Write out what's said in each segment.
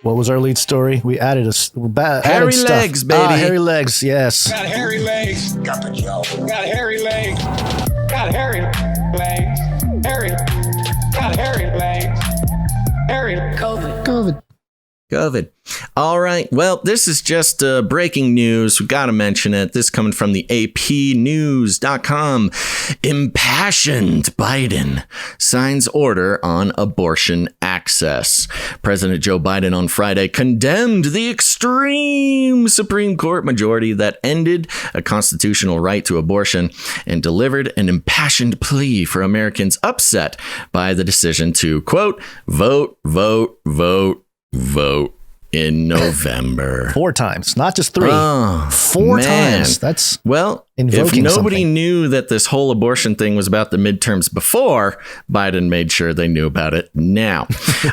What was our lead story? We added hairy legs, baby. Hairy legs, yes. Got hairy legs. Got the joke. Got hairy legs. Got hairy legs. Hairy. Got hairy legs. Hairy. COVID. All right. Well, this is just breaking news. We got to mention it. This coming from the APnews.com. Impassioned Biden signs order on abortion access. President Joe Biden on Friday condemned the extreme Supreme Court majority that ended a constitutional right to abortion and delivered an impassioned plea for Americans upset by the decision to, quote, vote in November. 4 times, not just 3. 4 times. That's if nobody something. knew that this whole abortion thing was about the midterms before, Biden made sure they knew about it now.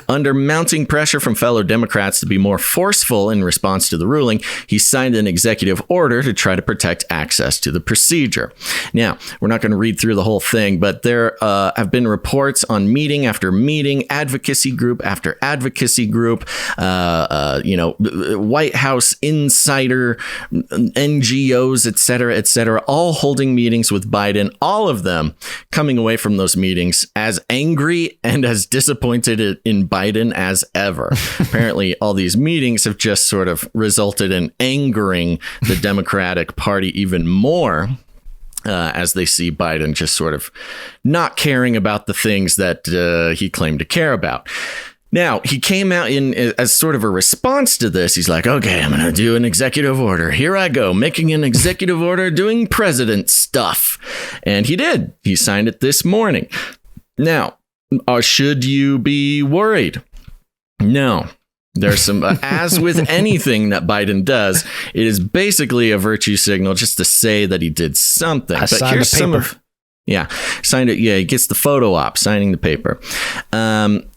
Under mounting pressure from fellow Democrats to be more forceful in response to the ruling, he signed an executive order to try to protect access to the procedure. Now, we're not going to read through the whole thing, but there have been reports on meeting after meeting, advocacy group after advocacy group, White House insider, NGOs, et cetera, all holding meetings with Biden, all of them coming away from those meetings as angry and as disappointed in Biden as ever. Apparently, all these meetings have just sort of resulted in angering the Democratic Party even more. As they see Biden just sort of not caring about the things that he claimed to care about. Now, he came out as sort of a response to this. He's like, okay, I'm going to do an executive order. Here I go, making an executive order, doing president stuff. And he did. He signed it this morning. Now, should you be worried? No. There's some, as with anything that Biden does, it is basically a virtue signal just to say that he did something. But here's some of... Yeah, signed it. Yeah, he gets the photo op, signing the paper.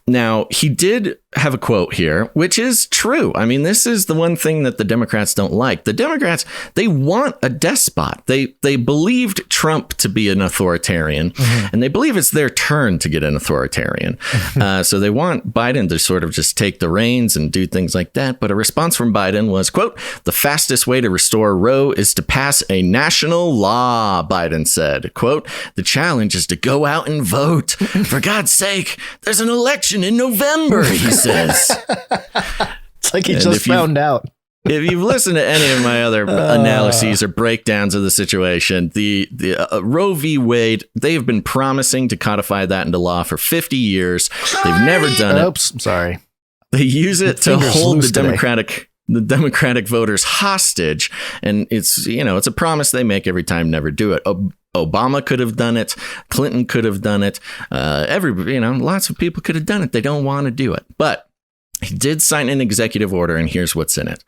Now, he did have a quote here, which is true. I mean, this is the one thing that the Democrats don't like. The Democrats, they want a despot. They believed Trump to be an authoritarian, and they believe it's their turn to get an authoritarian. So they want Biden to sort of just take the reins and do things like that. But a response from Biden was, quote, the fastest way to restore Roe is to pass a national law, Biden said. Quote, the challenge is to go out and vote. For God's sake, there's an election in November, he says. It's like he just found out. If you've listened to any of my other analyses or breakdowns of the situation, the Roe v. Wade, they've been promising to codify that into law for 50 years. They've never done it. Oops, sorry. They use it to hold the Democratic voters hostage. And it's a promise they make every time, never do it. Obama could have done it. Clinton could have done it. Lots of people could have done it. They don't want to do it. But he did sign an executive order, and here's what's in it.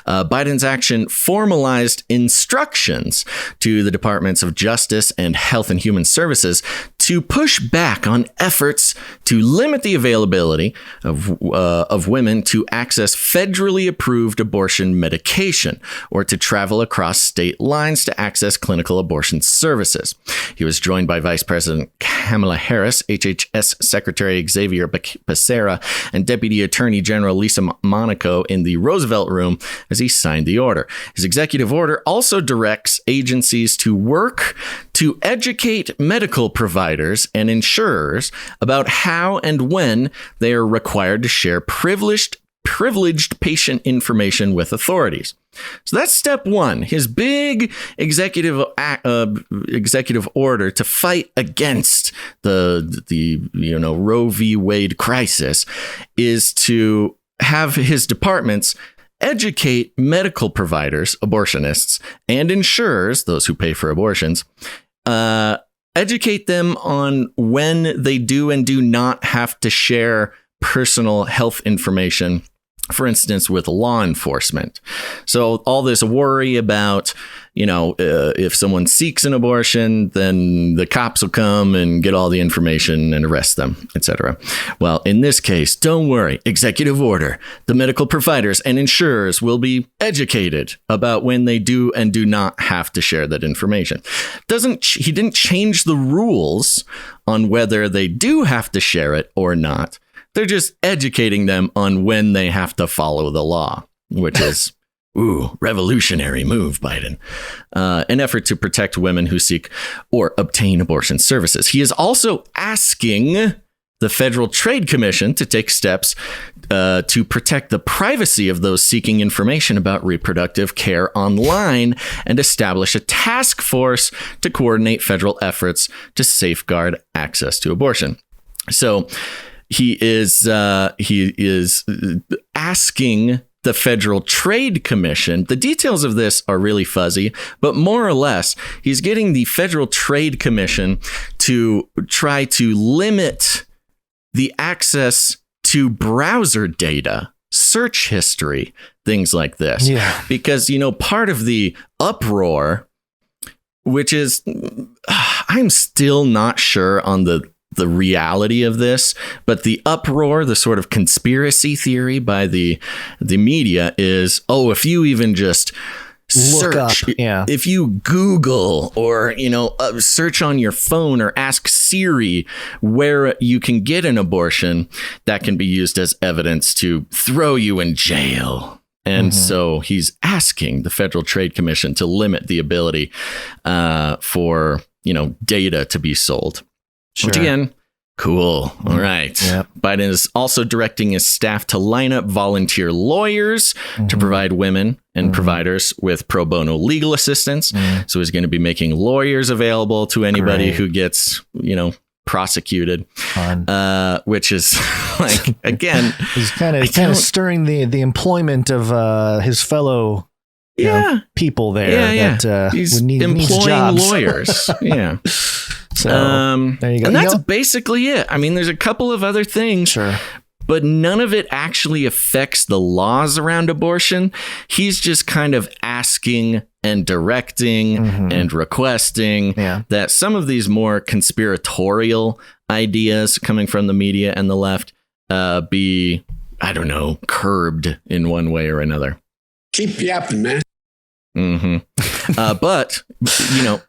Biden's action formalized instructions to the Departments of Justice and Health and Human Services to push back on efforts to limit the availability of women to access federally approved abortion medication or to travel across state lines to access clinical abortion services. He was joined by Vice President Kamala Harris, HHS Secretary Xavier Becerra, and Deputy Attorney General Lisa Monaco in the Roosevelt Room as he signed the order. His executive order also directs agencies to work to educate medical providers and insurers about how and when they are required to share privileged patient information with authorities. So that's step one. His big executive order to fight against the Roe v. Wade crisis is to have his departments educate medical providers, abortionists, and insurers, those who pay for abortions, educate them on when they do and do not have to share personal health information, for instance, with law enforcement. So all this worry about, if someone seeks an abortion, then the cops will come and get all the information and arrest them, etc. Well, in this case, don't worry. Executive order. The medical providers and insurers will be educated about when they do and do not have to share that information. He didn't change the rules on whether they do have to share it or not. They're just educating them on when they have to follow the law, which is, revolutionary move, Biden. An effort to protect women who seek or obtain abortion services. He is also asking the Federal Trade Commission to take steps to protect the privacy of those seeking information about reproductive care online and establish a task force to coordinate federal efforts to safeguard access to abortion. So he is asking the Federal Trade Commission. The details of this are really fuzzy, but more or less, he's getting the Federal Trade Commission to try to limit the access to browser data, search history, things like this. Yeah. Because, part of the uproar, which is, I'm still not sure on the reality of this, but the uproar, the sort of conspiracy theory by the media is, if you even just search, if you Google or, search on your phone or ask Siri where you can get an abortion, that can be used as evidence to throw you in jail. And so he's asking the Federal Trade Commission to limit the ability for, data to be sold. Sure. Which again, cool. All right. Yep. Biden is also directing his staff to line up volunteer lawyers to provide women and providers with pro bono legal assistance. So he's going to be making lawyers available to anybody who gets, prosecuted, which is like, again, he's kind of stirring the employment of his fellow people there. That he's needs employing jobs. lawyers. Yeah. So there you go. And that's basically it. I mean, there's a couple of other things, but none of it actually affects the laws around abortion. He's just kind of asking and directing and requesting that some of these more conspiratorial ideas coming from the media and the left be, I don't know, curbed in one way or another. Keep yapping, man. But,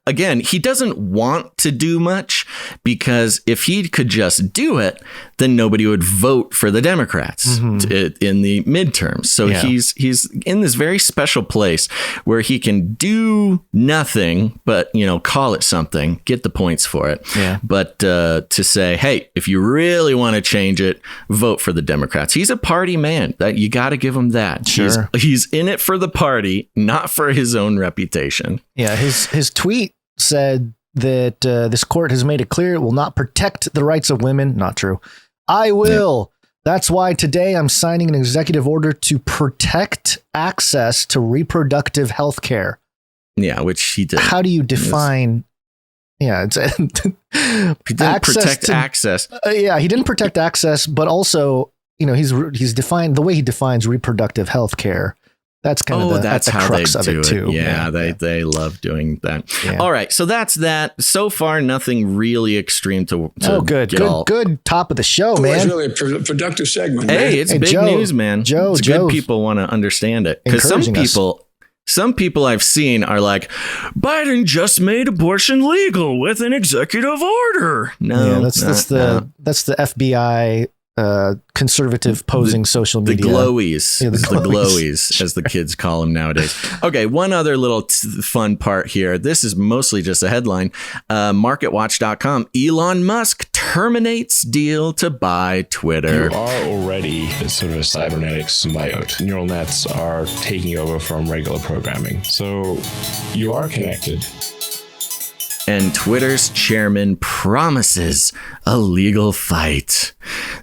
again, he doesn't want to do much because if he could just do it, then nobody would vote for the Democrats in the midterms. So he's in this very special place where he can do nothing but, call it something, get the points for it. Yeah. But to say, hey, if you really want to change it, vote for the Democrats. He's a party man. That you got to give him that. Sure. He's in it for the party, not for his own reputation. Yeah, his tweet said that this court has made it clear it will not protect the rights of women. Not true. I will. Yeah. That's why today I'm signing an executive order to protect access to reproductive health care. Yeah, which he did. How do you define? Yeah, it's he didn't protect access. He didn't protect access, but also, he's defined the way he defines reproductive health care. That's kind of that's the crux of it too. Yeah, they love doing that. Yeah. All right, so that's that. So far, nothing really extreme to good top of the show, man. It's really a productive segment. Hey, it's big news, man. It's good people want to understand it because some people I've seen are like, Biden just made abortion legal with an executive order. No, that's the FBI. Conservative posing social media. The glowies. Yeah, the glowies, as the kids call them nowadays. Okay, one other little fun part here. This is mostly just a headline. MarketWatch.com. Elon Musk terminates deal to buy Twitter. You are already sort of a cybernetic symbiote. Neural nets are taking over from regular programming. So you are connected. And Twitter's chairman promises a legal fight.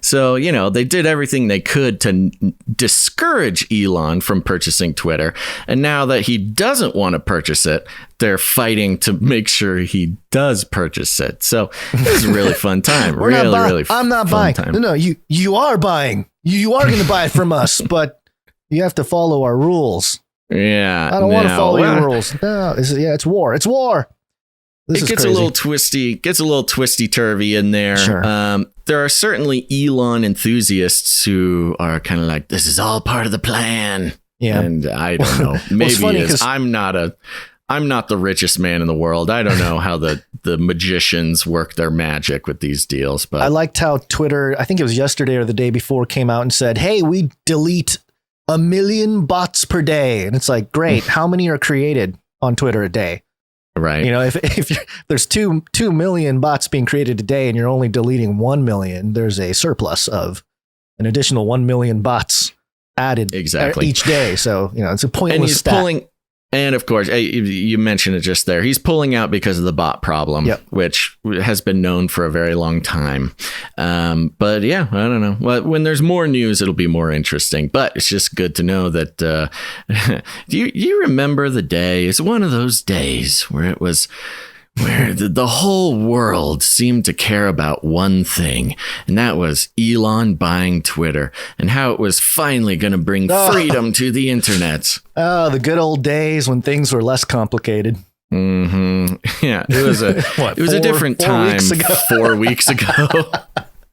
So, they did everything they could to discourage Elon from purchasing Twitter. And now that he doesn't want to purchase it, they're fighting to make sure he does purchase it. So it was a really fun time. I'm not buying. Time. No, you are buying. You are going to buy it from us, but you have to follow our rules. Yeah. I don't want to follow your rules. No, it's war. It's war. It gets a little twisty turvy in there. Sure. There are certainly Elon enthusiasts who are kind of like, this is all part of the plan. Yeah. And I don't know. Maybe it is. I'm not I'm not the richest man in the world. I don't know how the magicians work their magic with these deals, but I liked how Twitter, I think it was yesterday or the day before, came out and said, hey, we delete 1 million bots per day. And it's like, great. How many are created on Twitter a day? Right. You know, if there's 2 million bots being created a day and you're only deleting 1 million, there's a surplus of an additional 1 million bots added each day. So, you know, it's a pointless stat. And of course, you mentioned it just there. He's pulling out because of the bot problem, which has been known for a very long time. But yeah, I don't know. Well, when there's more news, it'll be more interesting. But it's just good to know that. Do you remember the day? It's one of those days where the whole world seemed to care about one thing, and that was Elon buying Twitter and how it was finally going to bring freedom to the internet. Oh, the good old days when things were less complicated. Mm-hmm. Yeah, it was a different time 4 weeks ago.